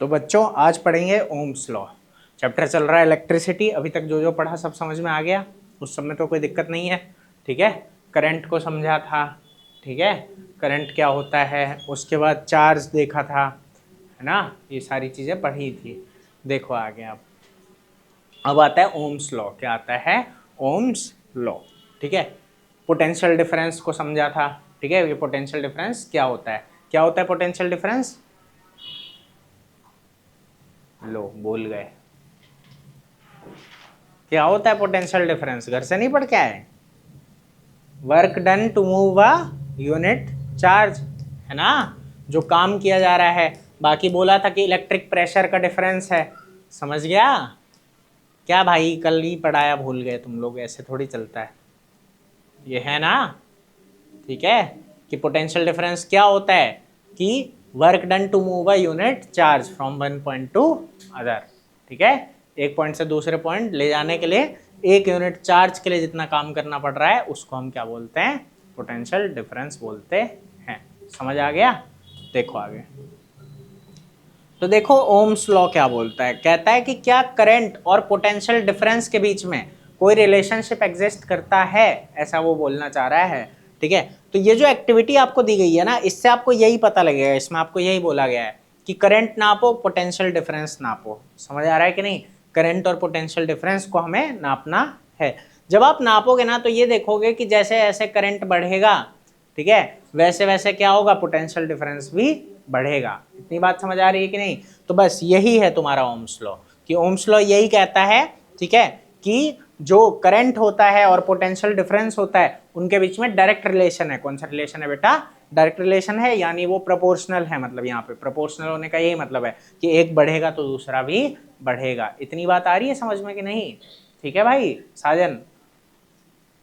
तो बच्चों आज पढ़ेंगे ओम्स लॉ। चैप्टर चल रहा है इलेक्ट्रिसिटी। अभी तक जो जो पढ़ा सब समझ में आ गया, उस सब में तो कोई दिक्कत नहीं है। ठीक है, करंट को समझा था। ठीक है, करंट क्या होता है, उसके बाद चार्ज देखा था, है ना, ये सारी चीज़ें पढ़ी थी। देखो आगे अब आता है ओम्स लॉ। क्या आता है? Ohm's law. ठीक है, पोटेंशियल डिफरेंस को समझा था। ठीक है, ये पोटेंशियल डिफरेंस क्या होता है? क्या होता है पोटेंशियल डिफरेंस? लो बोल गए। क्या होता है पोटेंशियल डिफरेंस? घर से नहीं पढ़ के आए? Work done to move a unit charge, है ना, जो काम किया जा रहा है। बाकी बोला था कि इलेक्ट्रिक प्रेशर का डिफरेंस है। समझ गया क्या भाई? कल ही पढ़ाया, भूल गए तुम लोग? ऐसे थोड़ी चलता है, ये है ना। ठीक है, कि पोटेंशियल डिफरेंस क्या होता है कि work done to move a unit charge from one point to other. ठीक है, एक पॉइंट से दूसरे पॉइंट ले जाने के लिए एक यूनिट चार्ज के लिए जितना काम करना पड़ रहा है उसको हम क्या बोलते हैं? पोटेंशियल डिफरेंस बोलते हैं। समझ आ गया? देखो आगे। तो देखो ओम्स लॉ क्या बोलता है। कहता है कि क्या करंट और पोटेंशियल डिफरेंस के बीच में कोई रिलेशनशिप एग्जिस्ट करता है, ऐसा वो बोलना चाह रहा है। ठीक है, तो ये जो एक्टिविटी आपको दी गई है ना, इससे आपको यही पता लगेगा, इसमें आपको यही बोला गया है कि करंट नापो, पोटेंशियल डिफरेंस नापो। समझ आ रहा है कि नहीं? करंट और पोटेंशियल डिफरेंस को हमें नापना है। जब आप नापोगे ना तो ये देखोगे कि जैसे जैसे करंट बढ़ेगा, ठीक है, वैसे वैसे क्या होगा? पोटेंशियल डिफरेंस भी बढ़ेगा। इतनी बात समझ आ रही है कि नहीं? तो बस यही है तुम्हारा ओम्स लॉ, कि ओम्स लॉ यही कहता है, ठीक है, कि जो करंट होता है और पोटेंशियल डिफरेंस होता है उनके बीच में डायरेक्ट रिलेशन है। कौन सा रिलेशन है बेटा? डायरेक्ट रिलेशन है, यानी वो प्रोपोर्शनल है। मतलब यहाँ पे प्रोपोर्शनल होने का यही मतलब है कि एक बढ़ेगा तो दूसरा भी बढ़ेगा। इतनी बात आ रही है समझ में कि नहीं? ठीक है भाई साजन,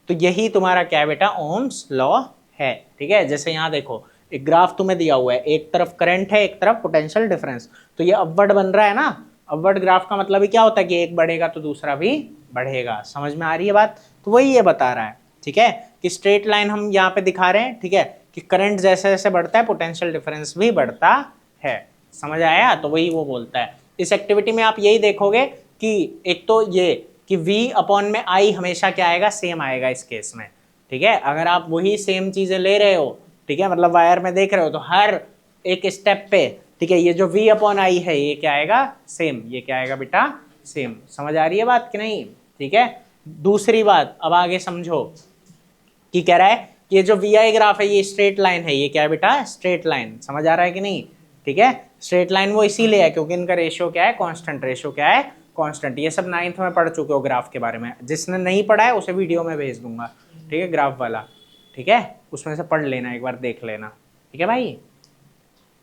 तो यही तुम्हारा क्या है बेटा? ओम्स लॉ है। ठीक है, जैसे यहाँ देखो एक ग्राफ तुम्हें दिया हुआ है, एक तरफ करंट है, एक तरफ पोटेंशियल डिफरेंस, तो ये अपवर्ड बन रहा है ना। अपवर्ड ग्राफ का मतलब ही क्या होता है कि एक बढ़ेगा तो दूसरा भी बढ़ेगा। समझ में आ रही है बात? तो वही ये बता रहा है, ठीक है, कि स्ट्रेट लाइन हम यहाँ पे दिखा रहे हैं। ठीक है, कि करंट जैसे जैसे बढ़ता है पोटेंशियल डिफरेंस भी बढ़ता है। समझ आया? तो वही वो बोलता है। इस एक्टिविटी में आप यही देखोगे कि एक तो ये कि v अपॉन में i हमेशा क्या आएगा? सेम आएगा इस केस में। ठीक है, अगर आप वही सेम चीजें ले रहे हो, ठीक है, मतलब वायर में देख रहे हो, तो हर एक स्टेप पे, ठीक है, ये जो v अपॉन आई है ये क्या आएगा? सेम। ये क्या आएगा बेटा? सेम। समझ आ रही है बात कि नहीं? ठीक है, दूसरी बात अब आगे समझो कि कह रहा है कि ये जो वी आई ग्राफ है ये स्ट्रेट लाइन है। ये क्या है बेटा? Straight line. समझ आ रहा है कि नहीं? ठीक है, स्ट्रेट लाइन वो इसीलिए है क्योंकि इनका रेशियो क्या है? कांस्टेंट। रेशियो क्या है? कांस्टेंट। ये सब 9th में पढ़ चुके हो ग्राफ के बारे में। जिसने नहीं पढ़ा है उसे वीडियो में भेज दूंगा, ठीक है, ग्राफ वाला। ठीक है, उसमें से पढ़ लेना, एक बार देख लेना। ठीक है भाई,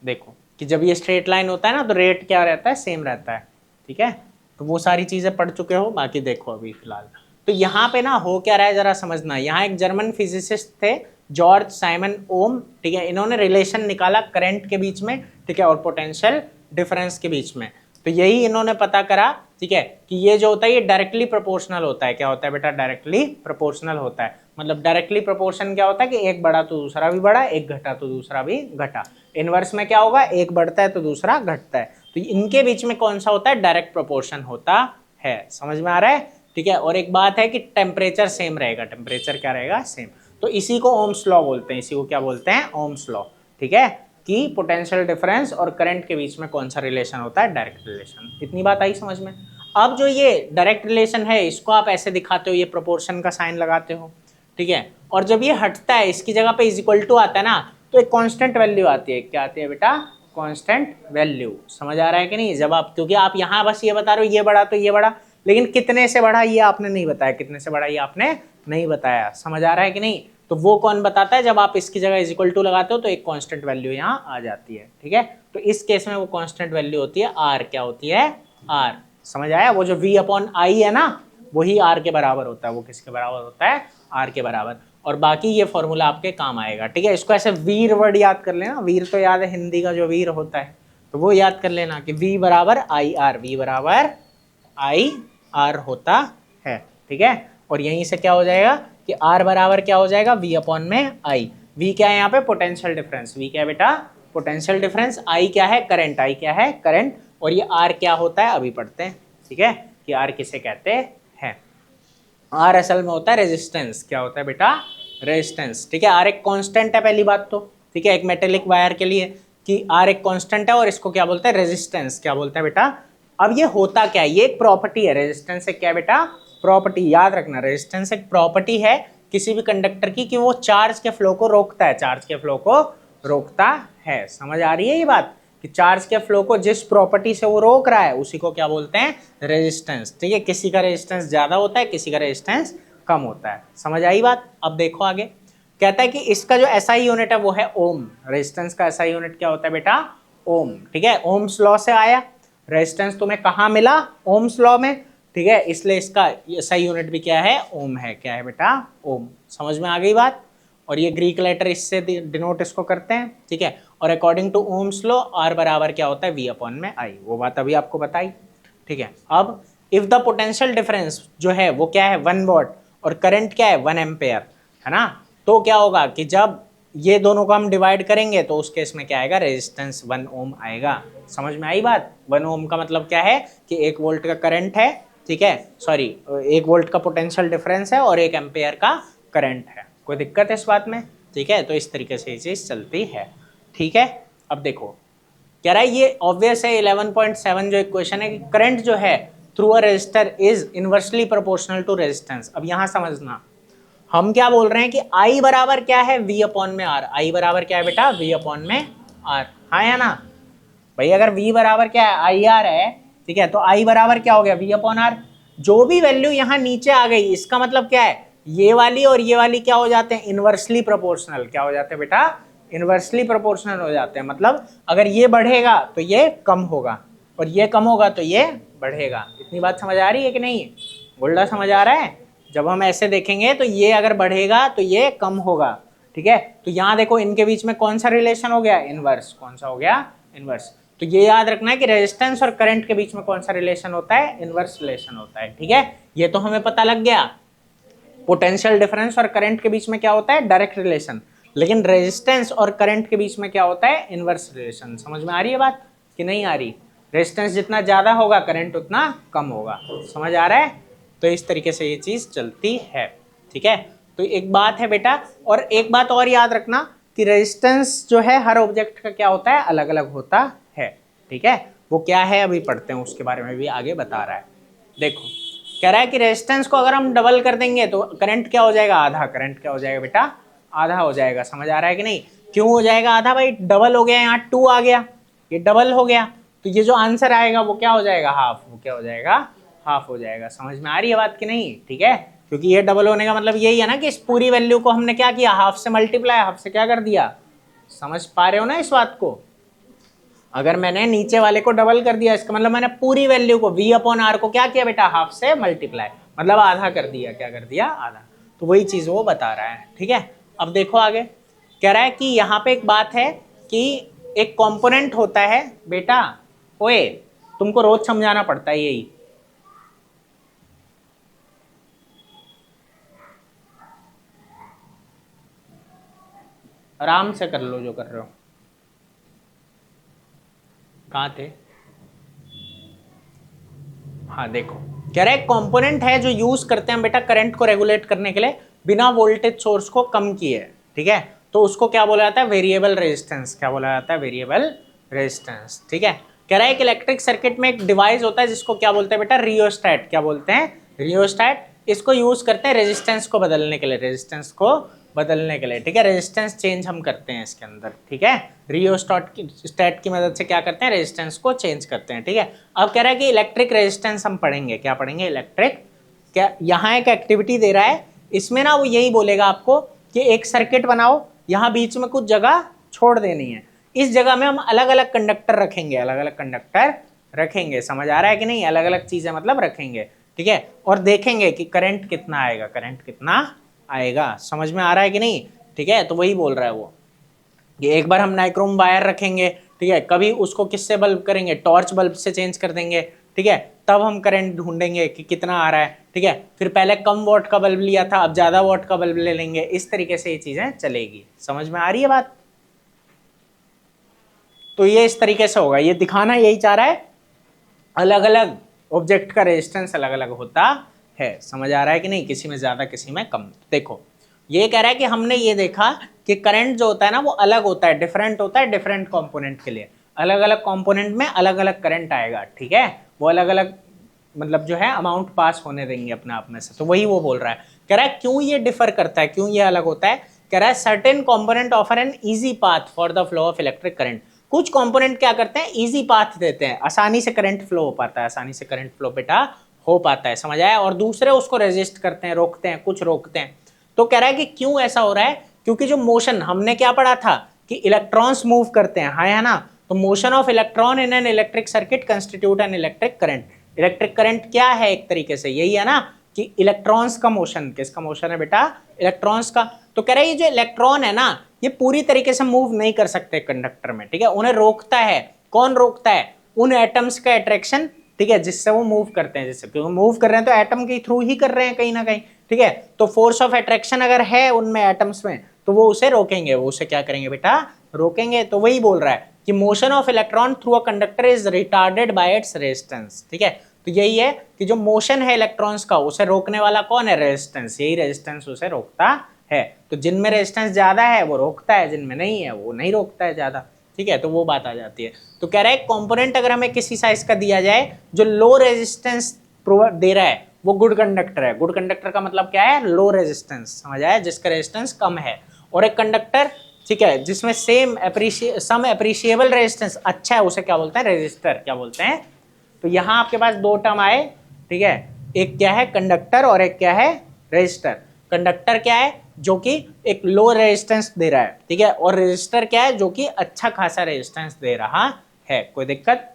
देखो कि जब ये स्ट्रेट लाइन होता है ना तो रेट क्या रहता है? सेम रहता है। ठीक है, तो वो सारी चीजें पढ़ चुके हो। बाकी देखो अभी फिलहाल तो यहाँ पे ना हो क्या रहा है जरा समझना। यहाँ एक जर्मन फिजिसिस्ट थे, जॉर्ज साइमन ओम। ठीक है, इन्होंने रिलेशन निकाला करंट के बीच में, ठीक है, और पोटेंशियल डिफरेंस के बीच में। तो यही इन्होंने पता करा, ठीक है, कि ये जो होता है ये डायरेक्टली प्रोपोर्शनल होता है। क्या होता है बेटा? डायरेक्टली प्रोपोर्शनल होता है। मतलब डायरेक्टली प्रोपोर्शन क्या होता है कि एक बढ़ा तो दूसरा भी बढ़ा, एक घटा तो दूसरा भी घटा। इनवर्स में क्या होगा? एक बढ़ता है तो दूसरा घटता है। तो इनके बीच में कौन सा होता है? डायरेक्ट प्रोपोर्शन होता है। समझ में आ रहा है? ठीक है, और एक बात है कि टेम्परेचर सेम रहेगा। टेम्परेचर क्या रहेगा? सेम। तो इसी को ओम्स लॉ बोलते हैं। इसी को क्या बोलते हैं? Ohm's law. ठीक है, कि पोटेंशियल डिफरेंस और करंट के बीच में कौन सा रिलेशन होता है? Direct relation. इतनी बात आई समझ में? अब जो ये डायरेक्ट रिलेशन है इसको आप ऐसे दिखाते हो, ये प्रोपोर्शन का साइन लगाते हो, ठीक है, और जब ये हटता है इसकी जगह पे इज इक्वल टू आता है ना, तो एक कांस्टेंट वैल्यू आती है। क्या आती है बेटा? Constant value. समझ आ रहा है कि नहीं? जब आप, क्योंकि आप यहाँ बस ये बता रहे हो ये बढ़ा तो ये बढ़ा, लेकिन कितने से बढ़ा ये आपने नहीं बताया, कितने से बढ़ा ये आपने नहीं बताया। समझ आ रहा है कि नहीं? तो वो कौन बताता है? जब आप इसकी जगह इज इक्वल टू लगाते हो तो एक कांस्टेंट वैल्यू यहाँ आ जाती है। ठीक है, तो इस केस में वो कांस्टेंट वैल्यू होती है आर। क्या होती है? आर। समझ आया? वो जो v अपॉन आई है ना वही आर के बराबर होता है। वो किसके बराबर होता है? आर के बराबर। और बाकी ये फॉर्मूला आपके काम आएगा। ठीक है, इसको ऐसे वीर वर्ड याद कर लेना। वीर तो याद है हिंदी का जो वीर होता है, तो वो याद कर लेना कि v बराबर आई आर। v बराबर आई आर होता है। ठीक है, और यहीं से क्या हो जाएगा कि r बराबर क्या हो जाएगा? v अपॉन में i। v क्या है यहाँ पे? Potential difference. v क्या है बेटा? Potential difference. i क्या है? करंट। i क्या है? करंट। और ये आर क्या होता है अभी पढ़ते हैं, ठीक है, कि आर किसे कहते हैं। आर असल में होता है रेजिस्टेंस। क्या होता है बेटा? रेजिस्टेंस, ठीक है। आर एक कांस्टेंट है पहली बात तो, ठीक है, एक मेटेलिक वायर के लिए कि आर एक कांस्टेंट है और इसको क्या बोलते हैं? रेजिस्टेंस। क्या बोलते हैं बेटा? अब ये होता क्या है? ये एक प्रॉपर्टी है। रेजिस्टेंस एक क्या है बेटा? प्रॉपर्टी। याद रखना, रेजिस्टेंस एक प्रॉपर्टी है किसी भी कंडक्टर की कि वो चार्ज के फ्लो को रोकता है, चार्ज के फ्लो को रोकता है। समझ आ रही है ये बात कि चार्ज के फ्लो को जिस प्रॉपर्टी से वो रोक रहा है उसी को क्या बोलते हैं? रेजिस्टेंस, ठीक है। किसी का रेजिस्टेंस ज्यादा होता है, किसी का रेजिस्टेंस कम होता है। समझ आई बात? अब देखो आगे, कहता है कि इसका जो एसआई यूनिट है वो है ओम। रेजिस्टेंस का एसआई यूनिट क्या होता है बेटा? ओम, ठीक है। ओम्स लॉ से आया रेजिस्टेंस, तुम्हें कहाँ मिला? ओम्स लॉ में, ठीक है, इसलिए इसका एसआई यूनिट भी क्या है? ओम है। क्या है बेटा? ओम। समझ में आ गई बात? और ये ग्रीक लेटर इससे डिनोट इसको करते हैं, ठीक है। और according to Ohm's law R बराबर क्या होता है? वी अपॉन में आई। वो बात अभी आपको बताई, ठीक है। अब इफ द पोटेंशियल डिफरेंस जो है वो क्या है? 1 वॉट और करंट क्या है? 1 एम्पेयर, है ना। तो क्या होगा कि जब ये दोनों को हम डिवाइड करेंगे तो उस केस में क्या आएगा? रेजिस्टेंस 1 ओम आएगा। समझ में आई बात? 1 ओम का मतलब क्या है कि 1 वोल्ट का करंट है, ठीक है, सॉरी 1 वोल्ट का पोटेंशियल डिफरेंस है और 1 एम्पेयर का करंट है। कोई दिक्कत है इस बात में? ठीक है, तो इस तरीके से ये चीज चलती है, ठीक है। अब देखो कह रहा है, ये ऑब्वियस है 11.7 जो इक्वेशन है कि करंट जो है through a resistor is inversely proportional to resistance. अब यहां समझना, हम क्या बोल रहे हैं कि I बराबर क्या है? V अपॉन में R। I बराबर क्या है बेटा? V अपॉन में R। हाँ या ना भाई? अगर V बराबर क्या है? IR है, ठीक है, तो I बराबर क्या हो गया? V upon R। जो भी वैल्यू यहाँ नीचे आ गई इसका मतलब क्या है? ये वाली और ये वाली क्या हो जाते हैं? Inversely proportional. क्या हो जाते हैं बेटा? इनवर्सली प्रोपोर्शनल हो जाते हैं। मतलब अगर ये बढ़ेगा तो ये कम होगा और ये कम होगा तो ये बढ़ेगा। इतनी बात समझ आ रही है कि नहीं? गोल्डा समझ आ रहा है? जब हम ऐसे देखेंगे तो ये अगर बढ़ेगा तो ये कम होगा, ठीक है। तो यहाँ देखो इनके बीच में कौन सा रिलेशन हो गया? इनवर्स। कौन सा हो गया? इनवर्स। तो ये याद रखना है कि रेजिस्टेंस और करंट के बीच में कौन सा रिलेशन होता है? इनवर्स रिलेशन होता है, ठीक है। ये तो हमें पता लग गया। पोटेंशियल डिफरेंस और करंट के बीच में क्या होता है? Direct relation. लेकिन रेजिस्टेंस और करंट के बीच में क्या होता है? Inverse relation. समझ में आ रही है बात कि नहीं आ रही? रेजिस्टेंस जितना ज्यादा होगा करंट उतना कम होगा। समझ आ रहा है? तो इस तरीके से ये चीज चलती है, ठीक है। तो एक बात है बेटा, और एक बात और याद रखना कि रेजिस्टेंस जो है हर ऑब्जेक्ट का क्या होता है? अलग अलग होता है, ठीक है। वो क्या है अभी पढ़ते हैं, उसके बारे में भी आगे बता रहा है। देखो कह रहा है कि रेजिस्टेंस को अगर हम डबल कर देंगे तो करंट क्या हो जाएगा? आधा। करंट क्या हो जाएगा बेटा? आधा हो जाएगा। समझ आ रहा है कि नहीं? क्यों हो जाएगा आधा? भाई डबल हो गया, यहाँ 2 आ गया, ये डबल हो गया, तो ये जो आंसर आएगा वो क्या हो जाएगा? हाफ। वो क्या हो जाएगा? हाफ हो जाएगा। समझ में आ रही है बात कि नहीं? ठीक है, क्योंकि ये डबल होने का मतलब यही है ना कि इस पूरी वैल्यू को हमने क्या किया? हाफ से मल्टीप्लाई, हाफ से क्या कर दिया? समझ पा रहे हो ना इस बात को? अगर मैंने नीचे वाले को डबल कर दिया इसका मतलब मैंने पूरी वैल्यू को V अपॉन R को क्या किया बेटा? हाफ से मल्टीप्लाई, मतलब आधा कर दिया। क्या कर दिया? आधा। तो वही चीज वो बता रहा है, ठीक है। अब देखो आगे कह रहा है कि यहाँ पे एक बात है कि एक कंपोनेंट होता है बेटा, ओए तुमको रोज समझाना पड़ता है यही। आराम से कर लो जो कर रहे हो। कहाँ थे? हाँ देखो कह रहा है कंपोनेंट है जो यूज करते हैं बेटा करंट को रेगुलेट करने के लिए बिना वोल्टेज सोर्स को कम किए, ठीक है। तो उसको क्या बोला जाता है? Variable resistance. क्या बोला जाता है? वेरिएबल रेजिस्टेंस, ठीक है। कह रहा है कि इलेक्ट्रिक सर्किट में एक डिवाइस होता है जिसको क्या बोलते हैं बेटा? रियोस्टैट। क्या बोलते हैं? रियोस्टैट। इसको यूज करते हैं रेजिस्टेंस को बदलने के लिए, रेजिस्टेंस को बदलने के लिए, ठीक है। रेजिस्टेंस चेंज हम करते हैं इसके अंदर, ठीक है। रियोस्टैट की मदद से क्या करते हैं? रेजिस्टेंस को चेंज करते हैं, ठीक है। अब कह रहा है कि इलेक्ट्रिक रेजिस्टेंस हम पढ़ेंगे। क्या पढ़ेंगे? इलेक्ट्रिक। क्या यहाँ एक एक्टिविटी दे रहा है, इसमें ना वो यही बोलेगा आपको कि एक सर्किट बनाओ, यहाँ बीच में कुछ जगह छोड़ देनी है, इस जगह में हम अलग अलग कंडक्टर रखेंगे, अलग अलग कंडक्टर रखेंगे। समझ आ रहा है कि नहीं? अलग अलग चीजें मतलब रखेंगे, ठीक है। और देखेंगे कि करंट कितना आएगा, करंट कितना आएगा। समझ में आ रहा है कि नहीं? ठीक है, तो वही बोल रहा है वो कि एक बार हम नाइक्रोम वायर रखेंगे, ठीक है, कभी उसको किससे बल्ब करेंगे? टॉर्च बल्ब से चेंज कर देंगे, ठीक है। तब हम करंट ढूंढेंगे कि कितना आ रहा है, ठीक है। फिर पहले कम वॉट का बल्ब लिया था, अब ज्यादा वॉट का बल्ब ले लेंगे। इस तरीके से ये चीजें चलेगी। समझ में आ रही है बात? तो ये इस तरीके से होगा, ये दिखाना यही चाह रहा है अलग अलग ऑब्जेक्ट का रेजिस्टेंस अलग अलग होता है। समझ आ रहा है कि नहीं, किसी में ज़्यादा किसी में कम। देखो ये कह रहा है कि हमने ये देखा कि करंट जो होता है ना वो अलग होता है, डिफरेंट होता है डिफरेंट कंपोनेंट के लिए, अलग अलग कंपोनेंट में अलग अलग करंट आएगा, ठीक है, वो अलग अलग मतलब जो है अमाउंट पास होने देंगे अपने आप में से। तो वही वो बोल रहा है, कह रहा है क्यों ये डिफर करता है, क्यों ये अलग होता है। कह रहा है certain component offer an easy path for the flow of electric current. कुछ कंपोनेंट क्या करते हैं, इजी पाथ देते हैं, आसानी से करंट फ्लो हो पाता है, आसानी से करंट फ्लो बेटा हो पाता है, समझ आया। और दूसरे उसको रेजिस्ट करते हैं, रोकते हैं, कुछ रोकते हैं। तो कह रहा है कि क्यों ऐसा हो रहा है, क्योंकि जो मोशन हमने क्या पढ़ा था कि इलेक्ट्रॉन्स मूव करते हैं, हाँ है ना, तो motion of electron in an electric circuit constitute an electric current. Electric current क्या है, एक तरीके से यही है ना कि इलेक्ट्रॉन्स का मोशन, किसका मोशन है बेटा, इलेक्ट्रॉन्स का। तो कह रहा है ये जो इलेक्ट्रॉन है ना ये पूरी तरीके से मूव नहीं कर सकते कंडक्टर में, ठीक है, उन्हें रोकता है। कौन रोकता है, उन एटम्स का अट्रैक्शन, ठीक है, जिससे वो मूव करते हैं, जिससे क्योंकि मूव कर रहे हैं तो एटम के थ्रू ही कर रहे हैं कहीं ना कहीं, ठीक है। तो फोर्स ऑफ अट्रैक्शन अगर है उनमें एटम्स में तो वो उसे रोकेंगे, वो उसे क्या करेंगे बेटा, रोकेंगे। तो वही बोल रहा है कि motion of electron through a conductor is retarded bye its resistance, ठीक है। तो यही है कि जो मोशन है इलेक्ट्रॉन्स का उसे रोकने वाला कौन है, रेजिस्टेंस, यही रेजिस्टेंस उसे रोकता है। तो जिनमें रेजिस्टेंस ज्यादा है वो रोकता है, जिनमें नहीं है वो नहीं रोकता है ज्यादा, ठीक है। तो वो बात आ जाती है। तो कह रहा है कंपोनेंट अगर हमें किसी साइज का दिया जाए जो लो रेजिस्टेंस दे रहा है वो गुड कंडक्टर है। गुड कंडक्टर का मतलब क्या है, लो रेजिस्टेंस, समझ आया, जिसका रेजिस्टेंस कम है। और एक कंडक्टर, ठीक है, जिसमें सम एप्रिशिएबल रेजिस्टेंस अच्छा है उसे क्या बोलते हैं, रेजिस्टर, क्या बोलते हैं। तो यहां आपके पास दो टर्म आए, ठीक है, एक क्या है कंडक्टर और एक क्या है रेजिस्टर। कंडक्टर क्या है, जो कि एक लो रेजिस्टेंस दे रहा है, ठीक है, और रेजिस्टर क्या है, जो कि अच्छा खासा रेजिस्टेंस दे रहा है। कोई दिक्कत,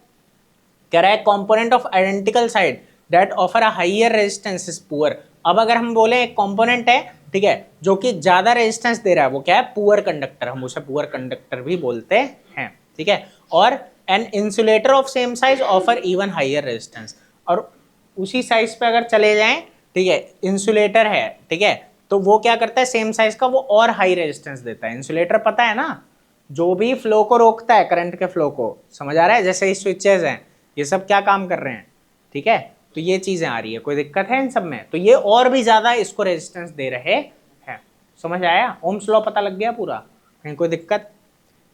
कह रहा है component of identical side that offer a higher resistance is poor. अब अगर हम बोले एक कंपोनेंट है, ठीक है, जो कि ज्यादा रेजिस्टेंस दे रहा है वो क्या है, पुअर कंडक्टर, हम उसे पुअर कंडक्टर भी बोलते हैं, ठीक है। और an insulator of same size offer even higher resistance. और उसी साइज पे अगर चले जाएं, ठीक है, इंसुलेटर है, ठीक है, तो वो क्या करता है, सेम साइज का वो और हाई रेजिस्टेंस देता है। इंसुलेटर पता है ना, जो भी फ्लो को रोकता है, करंट के फ्लो को, समझ आ रहा है, जैसे ये स्विचेस हैं ये सब क्या काम कर रहे हैं, ठीक है। तो ये चीजें आ रही है, कोई दिक्कत है इन सब में, तो ये और भी ज्यादा इसको रेजिस्टेंस दे रहे हैं। समझ आया, ओम्स लॉ पता लग गया पूरा, कहीं कोई दिक्कत।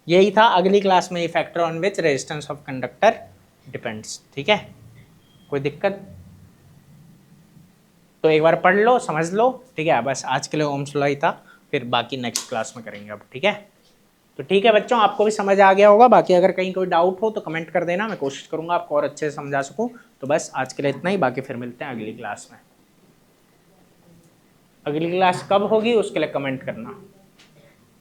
यही था अगली क्लास में, ये factor on which resistance of conductor depends, ठीक है, कोई दिक्कत। तो एक बार पढ़ लो, समझ लो, ठीक है। बस आज के लिए ओम्स लॉ ही था, फिर बाकी नेक्स्ट क्लास में करेंगे अब, ठीक है। तो ठीक है बच्चों, आपको भी समझ आ गया होगा। बाकी अगर कहीं कोई डाउट हो तो कमेंट कर देना, मैं कोशिश करूंगा आपको और अच्छे से समझा सकूं। तो बस आज के लिए इतना ही, बाकी फिर मिलते हैं अगली क्लास में। अगली क्लास कब होगी उसके लिए कमेंट करना।